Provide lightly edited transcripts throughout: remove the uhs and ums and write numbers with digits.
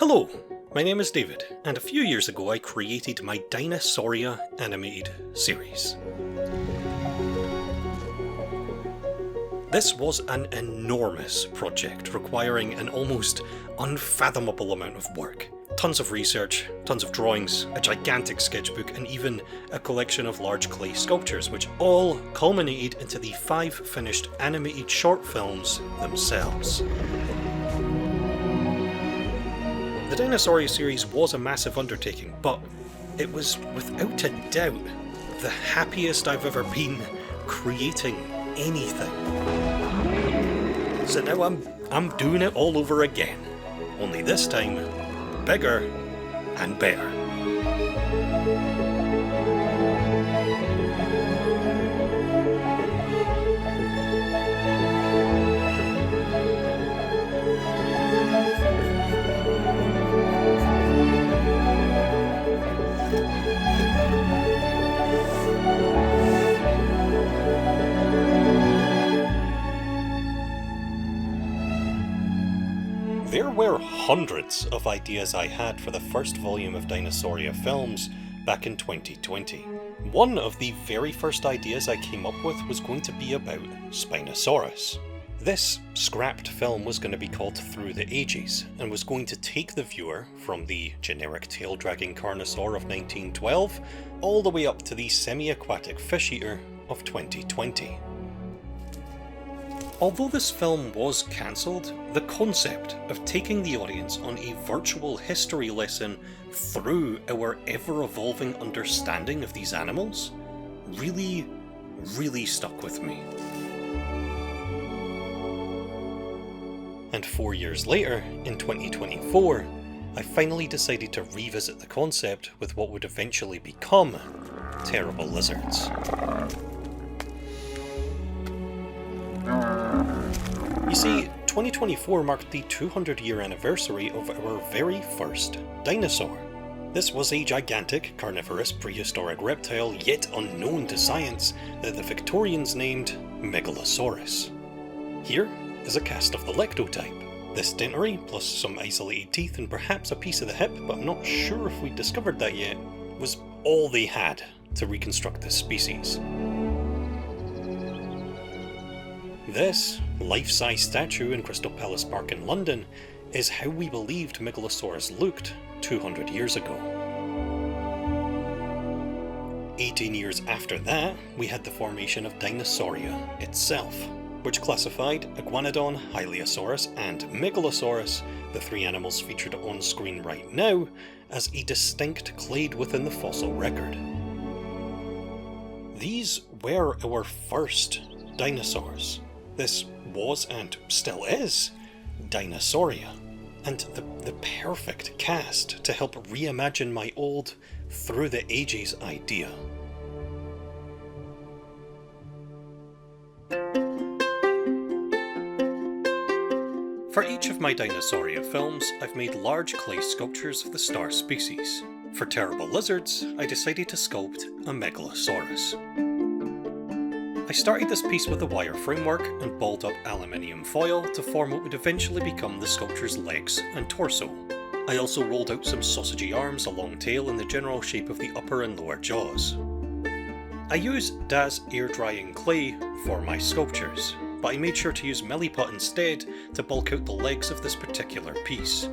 Hello, my name is David, and a few years ago I created my Dinosauria Animated Series. This was an enormous project requiring an almost unfathomable amount of work. Tons of research, tons of drawings, a gigantic sketchbook, and even a collection of large clay sculptures, which all culminated into the 5 finished animated short films themselves. The Dinosauria series was a massive undertaking, but it was without a doubt the happiest I've ever been creating anything. So now I'm doing it all over again, only this time bigger and better. There were hundreds of ideas I had for the first volume of Dinosauria films back in 2020. One of the very first ideas I came up with was going to be about Spinosaurus. This scrapped film was going to be called Through the Ages, and was going to take the viewer from the generic tail-dragging carnosaur of 1912 all the way up to the semi-aquatic fish-eater of 2020. Although this film was cancelled, the concept of taking the audience on a virtual history lesson through our ever-evolving understanding of these animals really stuck with me. And 4 years later, in 2024, I finally decided to revisit the concept with what would eventually become Terrible Lizards. You see, 2024 marked the 200-year anniversary of our very first dinosaur. This was a gigantic, carnivorous, prehistoric reptile yet unknown to science that the Victorians named Megalosaurus. Here is a cast of the lectotype. This dentary, plus some isolated teeth and perhaps a piece of the hip, but I'm not sure if we'd discovered that yet, was all they had to reconstruct this species. This life-size statue in Crystal Palace Park in London is how we believed Megalosaurus looked 200 years ago. 18 years after that, we had the formation of Dinosauria itself, which classified Iguanodon, Hylaeosaurus, and Megalosaurus, the 3 animals featured on screen right now, as a distinct clade within the fossil record. These were our first dinosaurs. This was, and still is, Dinosauria, and the perfect cast to help reimagine my old Through the Ages idea. For each of my Dinosauria films, I've made large clay sculptures of the star species. For Terrible Lizards, I decided to sculpt a Megalosaurus. I started this piece with a wire framework and balled up aluminium foil to form what would eventually become the sculpture's legs and torso. I also rolled out some sausagey arms, a long tail, and the general shape of the upper and lower jaws. I used DAS air drying clay for my sculptures, but I made sure to use Milliput instead to bulk out the legs of this particular piece.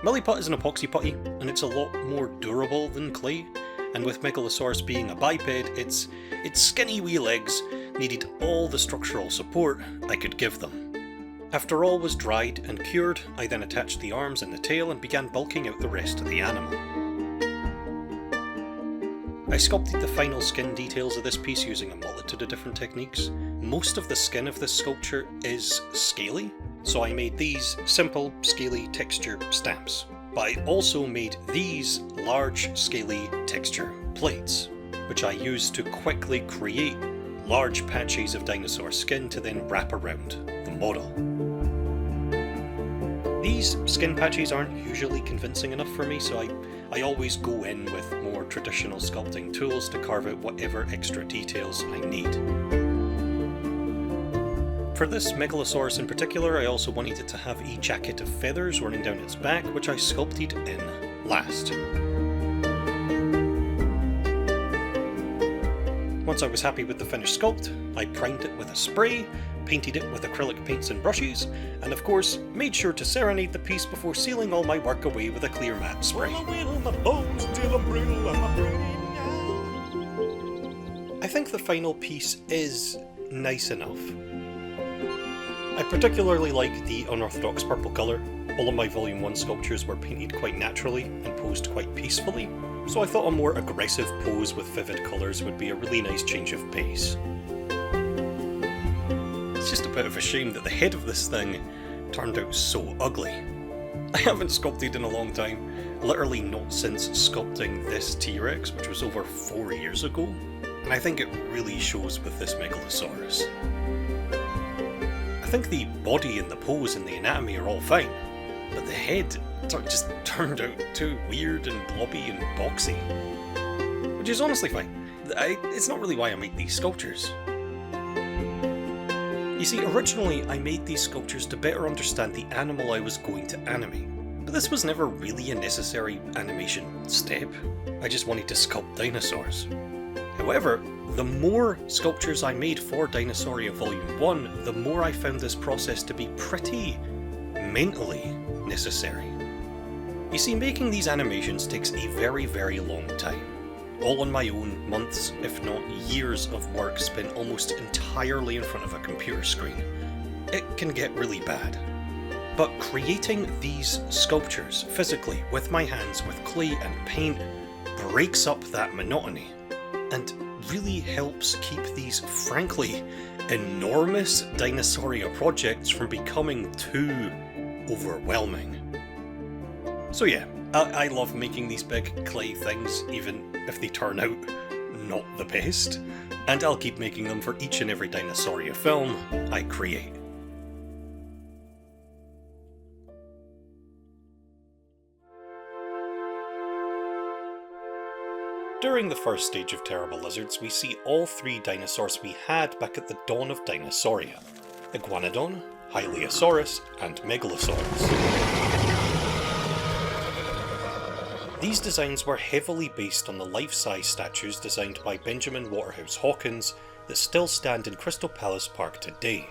Milliput is an epoxy putty, and it's a lot more durable than clay, and with Megalosaurus being a biped, its skinny wee legs needed all the structural support I could give them. After all was dried and cured, I then attached the arms and the tail and began bulking out the rest of the animal. I sculpted the final skin details of this piece using a multitude of different techniques. Most of the skin of this sculpture is scaly, so I made these simple, scaly texture stamps. But I also made these large, scaly texture plates, which I used to quickly create large patches of dinosaur skin to then wrap around the model. These skin patches aren't usually convincing enough for me, so I always go in with more traditional sculpting tools to carve out whatever extra details I need. For this Megalosaurus in particular, I also wanted it to have a jacket of feathers running down its back, which I sculpted in last. Once I was happy with the finished sculpt, I primed it with a spray, painted it with acrylic paints and brushes, and of course, made sure to serenade the piece before sealing all my work away with a clear matte spray. I think the final piece is nice enough. I particularly like the unorthodox purple colour. All of my Volume 1 sculptures were painted quite naturally and posed quite peacefully, so I thought a more aggressive pose with vivid colours would be a really nice change of pace. It's just a bit of a shame that the head of this thing turned out so ugly. I haven't sculpted in a long time, literally not since sculpting this T-Rex, which was over 4 years ago, and I think it really shows with this Megalosaurus. I think the body and the pose and the anatomy are all fine, but the head just turned out too weird and blobby and boxy. Which is honestly fine. It's not really why I made these sculptures. You see, originally I made these sculptures to better understand the animal I was going to animate, but this was never really a necessary animation step. I just wanted to sculpt dinosaurs. However, the more sculptures I made for Dinosauria Volume 1, the more I found this process to be pretty mentally necessary. You see, making these animations takes a very, very long time. All on my own, months, if not years of work spent almost entirely in front of a computer screen. It can get really bad. But creating these sculptures physically, with my hands, with clay and paint, breaks up that monotony, and really helps keep these, frankly, enormous Dinosauria projects from becoming too overwhelming. So yeah, I love making these big clay things, even if they turn out not the best, and I'll keep making them for each and every Dinosauria film I create. During the first stage of Terrible Lizards, we see all three dinosaurs we had back at the dawn of Dinosauria: Iguanodon, Hylaeosaurus, and Megalosaurus. These designs were heavily based on the life-size statues designed by Benjamin Waterhouse Hawkins that still stand in Crystal Palace Park today.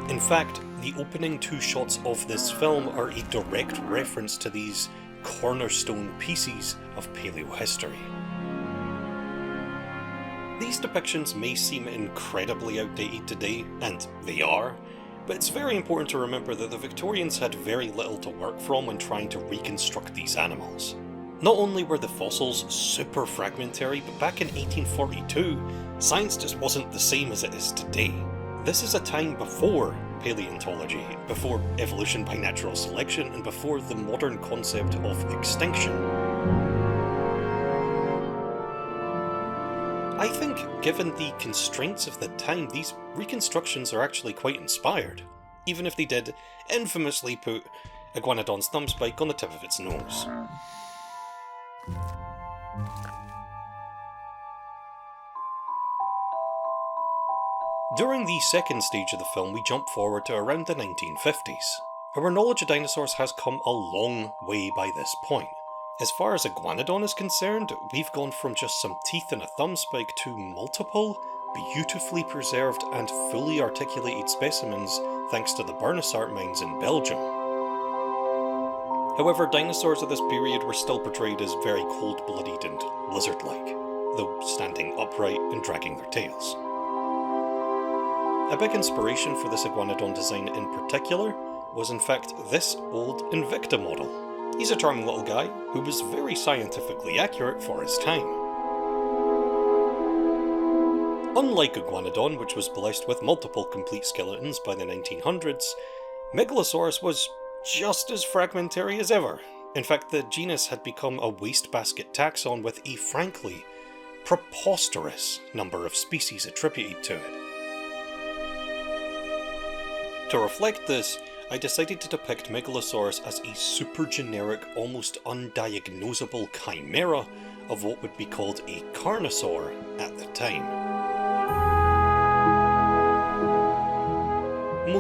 In fact, the opening two shots of this film are a direct reference to these cornerstone pieces of paleohistory. These depictions may seem incredibly outdated today, and they are, but it's very important to remember that the Victorians had very little to work from when trying to reconstruct these animals. Not only were the fossils super fragmentary, but back in 1842, science just wasn't the same as it is today. This is a time before paleontology, before evolution by natural selection, and before the modern concept of extinction. I think, given the constraints of the time, these reconstructions are actually quite inspired, even if they did infamously put Iguanodon's thumb spike on the tip of its nose. During the second stage of the film, we jump forward to around the 1950s. Our knowledge of dinosaurs has come a long way by this point. As far as Iguanodon is concerned, we've gone from just some teeth and a thumb spike to multiple, beautifully preserved and fully articulated specimens thanks to the Bernissart mines in Belgium. However, dinosaurs of this period were still portrayed as very cold-blooded and lizard-like, though standing upright and dragging their tails. A big inspiration for this Iguanodon design in particular was in fact this old Invicta model. He's a charming little guy who was very scientifically accurate for his time. Unlike Iguanodon, which was blessed with multiple complete skeletons by the 1900s, Megalosaurus was just as fragmentary as ever. In fact, the genus had become a wastebasket taxon with a frankly preposterous number of species attributed to it. To reflect this, I decided to depict Megalosaurus as a super generic, almost undiagnosable chimera of what would be called a carnosaur at the time.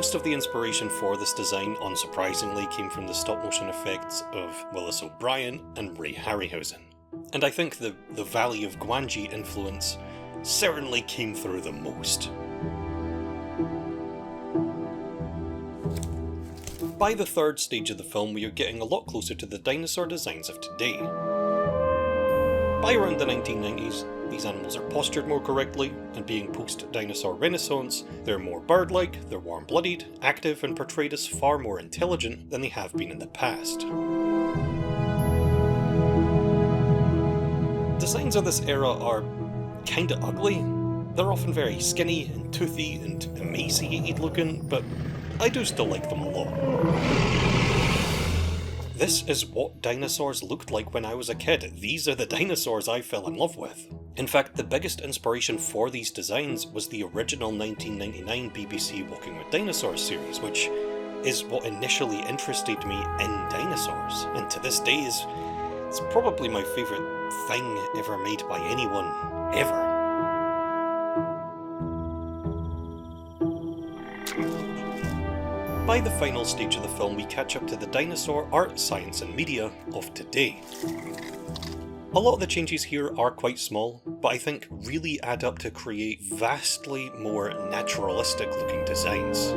Most of the inspiration for this design, unsurprisingly, came from the stop-motion effects of Willis O'Brien and Ray Harryhausen. And I think the Valley of Gwangi influence certainly came through the most. By the third stage of the film, we are getting a lot closer to the dinosaur designs of today. By around the 1990s, these animals are postured more correctly, and being post-dinosaur renaissance, they're more bird-like, they're warm-blooded, active, and portrayed as far more intelligent than they have been in the past. Designs of this era are kinda ugly. They're often very skinny and toothy and emaciated looking, but I do still like them a lot. This is what dinosaurs looked like when I was a kid. These are the dinosaurs I fell in love with. In fact, the biggest inspiration for these designs was the original 1999 BBC Walking with Dinosaurs series, which is what initially interested me in dinosaurs, and to this day it's probably my favourite thing ever made by anyone, ever. By the final stage of the film, we catch up to the dinosaur art, science and media of today. A lot of the changes here are quite small, but I think really add up to create vastly more naturalistic looking designs.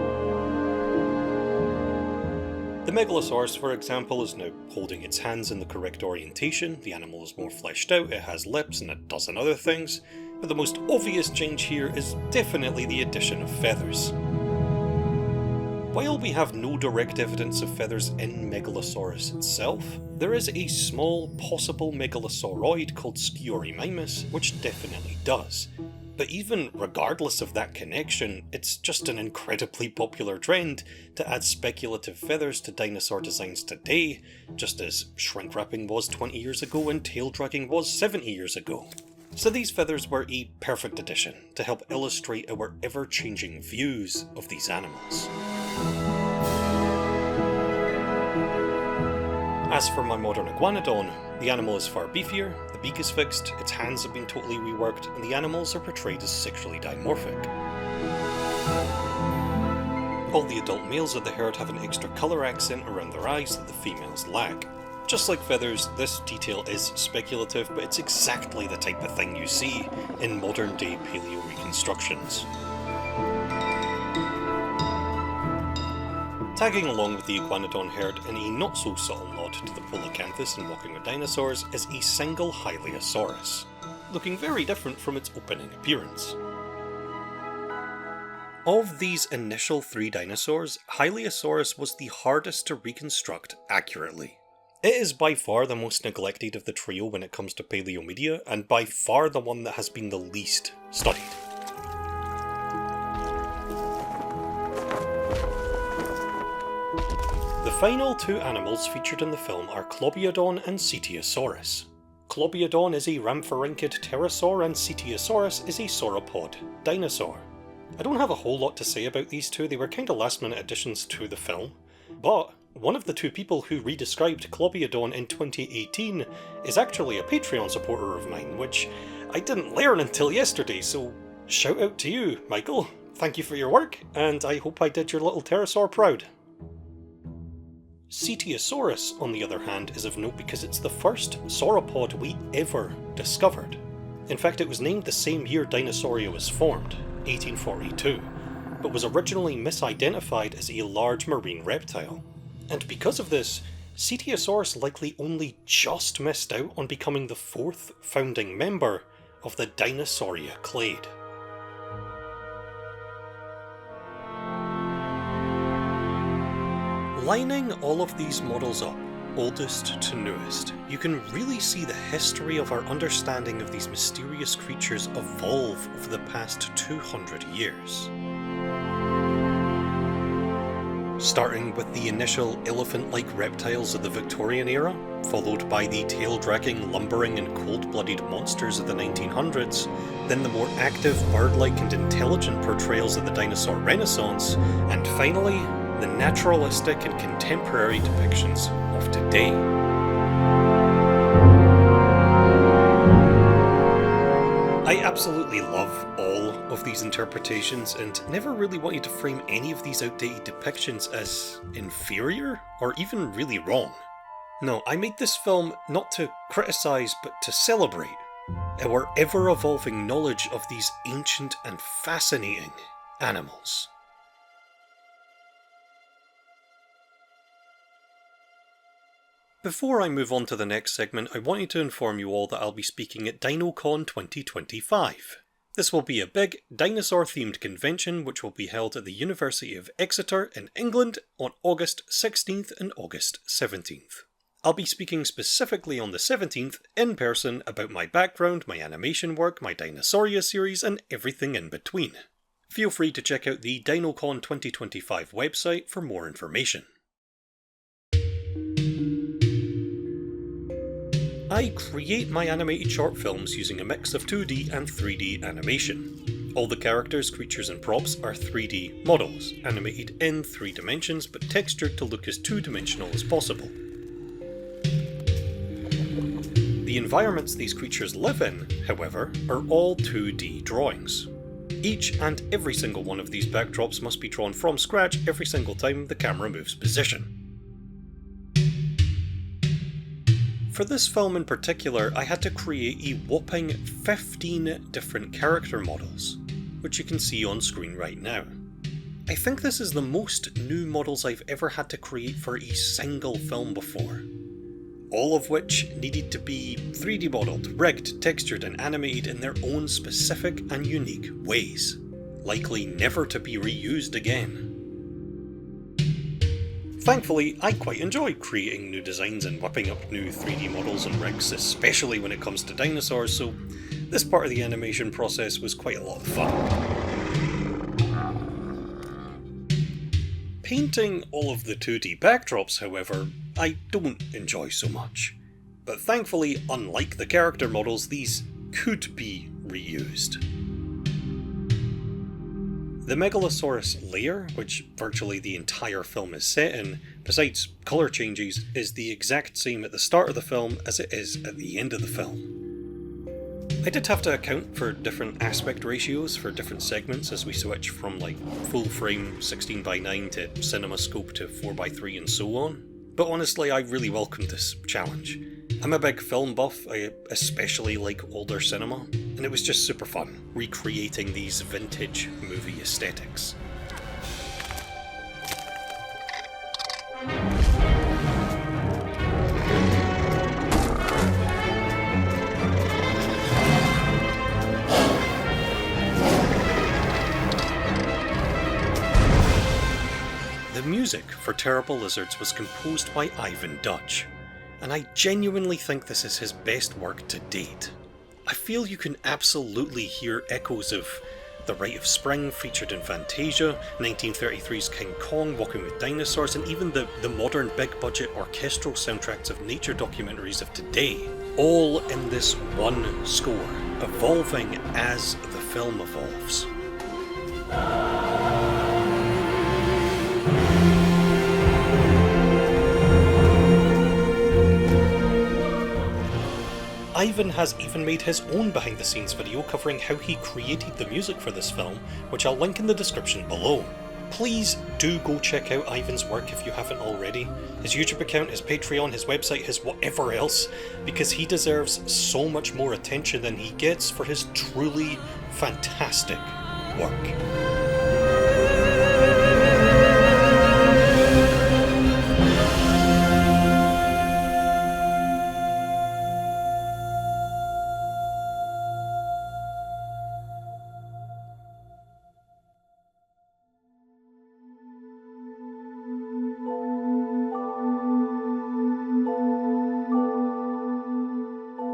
The Megalosaurus, for example, is now holding its hands in the correct orientation, the animal is more fleshed out, it has lips and a dozen other things, but the most obvious change here is definitely the addition of feathers. While we have no direct evidence of feathers in Megalosaurus itself, there is a small possible megalosauroid called Sciurimimus, which definitely does. But even regardless of that connection, it's just an incredibly popular trend to add speculative feathers to dinosaur designs today, just as shrink wrapping was 20 years ago and tail dragging was 70 years ago. So these feathers were a perfect addition to help illustrate our ever-changing views of these animals. As for my modern iguanodon, the animal is far beefier, the beak is fixed, its hands have been totally reworked, and the animals are portrayed as sexually dimorphic. All the adult males of the herd have an extra colour accent around their eyes that the females lack. Just like feathers, this detail is speculative, but it's exactly the type of thing you see in modern day paleo reconstructions. Tagging along with the iguanodon herd in a not so subtle nod to the Polacanthus in Walking with Dinosaurs is a single Hylaeosaurus, looking very different from its opening appearance. Of these initial three dinosaurs, Hylaeosaurus was the hardest to reconstruct accurately. It is by far the most neglected of the trio when it comes to paleomedia, and by far the one that has been the least studied. The final two animals featured in the film are Clobiodon and Cetiosaurus. Clobiodon is a rhamphorhynchid pterosaur and Cetiosaurus is a sauropod dinosaur. I don't have a whole lot to say about these two, they were kinda last minute additions to the film, but one of the two people who redescribed Clobiodon in 2018 is actually a Patreon supporter of mine, which I didn't learn until yesterday, so shout out to you, Michael. Thank you for your work, and I hope I did your little pterosaur proud. Cetiosaurus, on the other hand, is of note because it's the first sauropod we ever discovered. In fact, it was named the same year Dinosauria was formed, 1842, but was originally misidentified as a large marine reptile. And because of this, Cetiosaurus likely only just missed out on becoming the fourth founding member of the Dinosauria clade. Lining all of these models up, oldest to newest, you can really see the history of our understanding of these mysterious creatures evolve over the past 200 years. Starting with the initial elephant-like reptiles of the Victorian era, followed by the tail-dragging, lumbering and cold-blooded monsters of the 1900s, then the more active, bird-like and intelligent portrayals of the dinosaur renaissance, and finally, the naturalistic and contemporary depictions of today. I absolutely love all of these interpretations and never really wanted to frame any of these outdated depictions as inferior or even really wrong. No, I made this film not to criticise but to celebrate our ever-evolving knowledge of these ancient and fascinating animals. Before I move on to the next segment, I wanted to inform you all that I'll be speaking at DinoCon 2025. This will be a big dinosaur-themed convention which will be held at the University of Exeter in England on August 16th and August 17th. I'll be speaking specifically on the 17th in person about my background, my animation work, my Dinosauria series, and everything in between. Feel free to check out the DinoCon 2025 website for more information. I create my animated short films using a mix of 2D and 3D animation. All the characters, creatures and props are 3D models, animated in 3 dimensions but textured to look as 2-dimensional as possible. The environments these creatures live in, however, are all 2D drawings. Each and every single one of these backdrops must be drawn from scratch every single time the camera moves position. For this film in particular, I had to create a whopping 15 different character models, which you can see on screen right now. I think this is the most new models I've ever had to create for a single film before. All of which needed to be 3D modelled, rigged, textured and animated in their own specific and unique ways, likely never to be reused again. Thankfully, I quite enjoy creating new designs and whipping up new 3D models and rigs, especially when it comes to dinosaurs, so this part of the animation process was quite a lot of fun. Painting all of the 2D backdrops, however, I don't enjoy so much. But thankfully, unlike the character models, these could be reused. The Megalosaurus lair, which virtually the entire film is set in, besides colour changes, is the exact same at the start of the film as it is at the end of the film. I did have to account for different aspect ratios for different segments as we switch from like full frame 16:9 to CinemaScope to 4:3 and so on, but honestly I really welcomed this challenge. I'm a big film buff, I especially like older cinema, and it was just super fun recreating these vintage movie aesthetics. The music for Terrible Lizards was composed by Ivan Duch, and I genuinely think this is his best work to date. I feel you can absolutely hear echoes of The Rite of Spring featured in Fantasia, 1933's King Kong, Walking with Dinosaurs, and even the modern big-budget orchestral soundtracks of nature documentaries of today, all in this one score, evolving as the film evolves. Ivan has even made his own behind-the-scenes video covering how he created the music for this film, which I'll link in the description below. Please do go check out Ivan's work if you haven't already. His YouTube account, his Patreon, his website, his whatever else, because he deserves so much more attention than he gets for his truly fantastic work.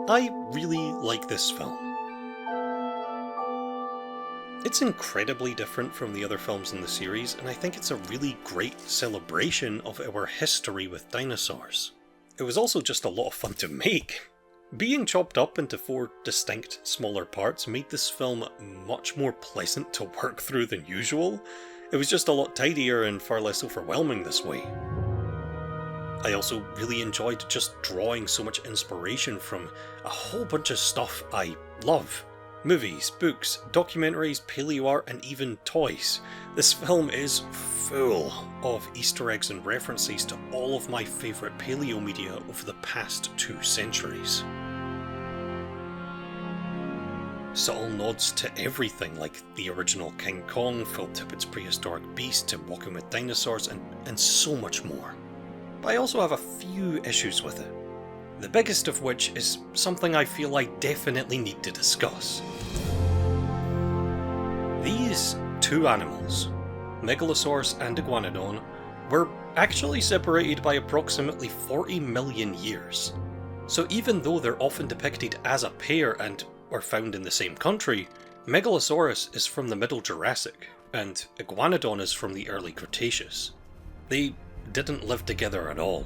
I really like this film. It's incredibly different from the other films in the series, and I think it's a really great celebration of our history with dinosaurs. It was also just a lot of fun to make. Being chopped up into 4 distinct smaller parts made this film much more pleasant to work through than usual. It was just a lot tidier and far less overwhelming this way. I also really enjoyed just drawing so much inspiration from a whole bunch of stuff I love. Movies, books, documentaries, paleo art, and even toys. This film is full of Easter eggs and references to all of my favourite paleo media over the past 2 centuries. Subtle nods to everything, like the original King Kong, Phil Tippett's prehistoric beast, to Walking with Dinosaurs, and so much more. But I also have a few issues with it. The biggest of which is something I feel I definitely need to discuss. These 2 animals, Megalosaurus and Iguanodon, were actually separated by approximately 40 million years. So even though they're often depicted as a pair and are found in the same country, Megalosaurus is from the Middle Jurassic, and Iguanodon is from the early Cretaceous. They didn't live together at all.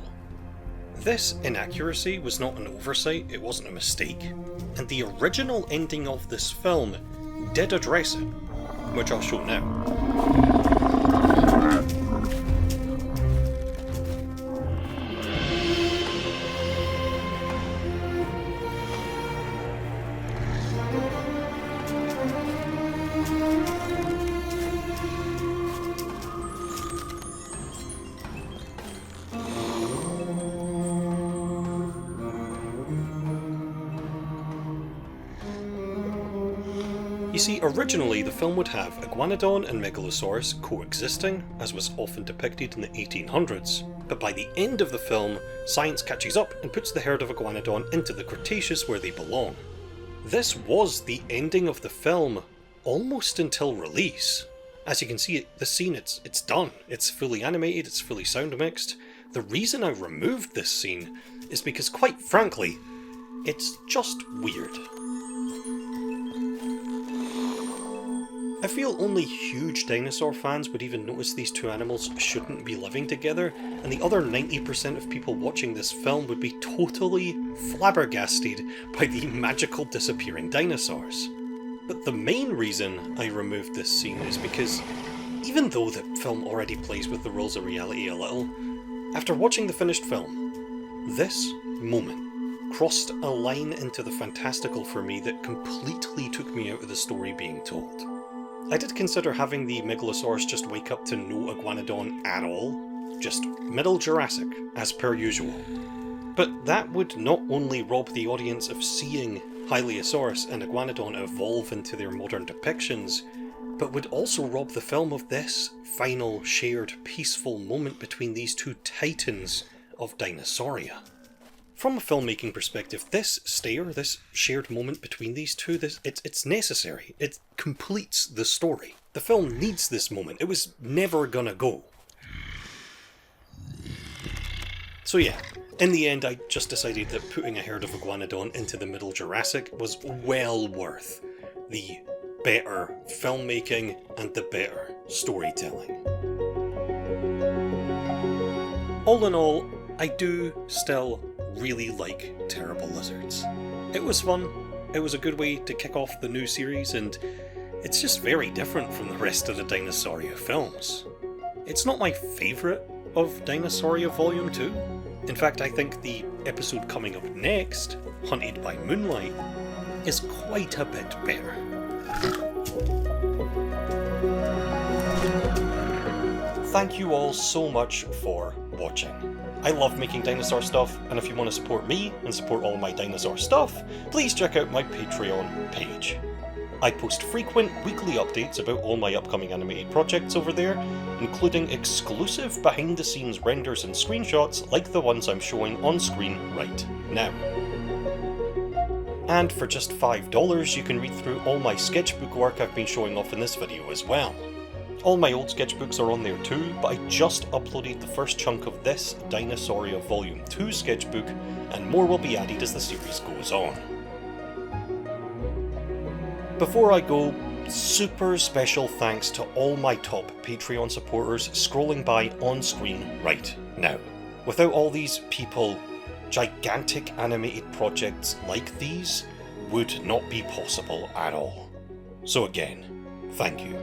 This inaccuracy was not an oversight, it wasn't a mistake, and the original ending of this film did address it, which I'll show now. You see, originally the film would have Iguanodon and Megalosaurus coexisting, as was often depicted in the 1800s, but by the end of the film, science catches up and puts the herd of Iguanodon into the Cretaceous where they belong. This was the ending of the film, almost until release. As you can see, the scene, it's done. It's fully animated, it's fully sound mixed. The reason I removed this scene is because, quite frankly, it's just weird. I feel only huge dinosaur fans would even notice these 2 animals shouldn't be living together, and the other 90% of people watching this film would be totally flabbergasted by the magical disappearing dinosaurs. But the main reason I removed this scene is because, even though the film already plays with the rules of reality a little, after watching the finished film, this moment crossed a line into the fantastical for me that completely took me out of the story being told. I did consider having the Megalosaurus just wake up to no Iguanodon at all, just Middle Jurassic, as per usual. But that would not only rob the audience of seeing Hylaeosaurus and Iguanodon evolve into their modern depictions, but would also rob the film of this final, shared, peaceful moment between these 2 titans of Dinosauria. From a filmmaking perspective, this shared moment between these 2, it's necessary. It completes the story. The film needs this moment. It was never gonna go. So yeah, in the end I just decided that putting a herd of Iguanodon into the Middle Jurassic was well worth the better filmmaking and the better storytelling. All in all, I do still really like Terrible Lizards. It was fun, it was a good way to kick off the new series, and it's just very different from the rest of the Dinosauria films. It's not my favourite of Dinosauria Volume 2. In fact, I think the episode coming up next, Hunted by Moonlight, is quite a bit better. Thank you all so much for watching. I love making dinosaur stuff, and if you want to support me and support all my dinosaur stuff, please check out my Patreon page. I post frequent weekly updates about all my upcoming animated projects over there, including exclusive behind-the-scenes renders and screenshots like the ones I'm showing on screen right now. And for just $5, you can read through all my sketchbook work I've been showing off in this video as well. All my old sketchbooks are on there too, but I just uploaded the first chunk of this Dinosauria Volume 2 sketchbook, and more will be added as the series goes on. Before I go, super special thanks to all my top Patreon supporters scrolling by on screen right now. Without all these people, gigantic animated projects like these would not be possible at all. So again, thank you.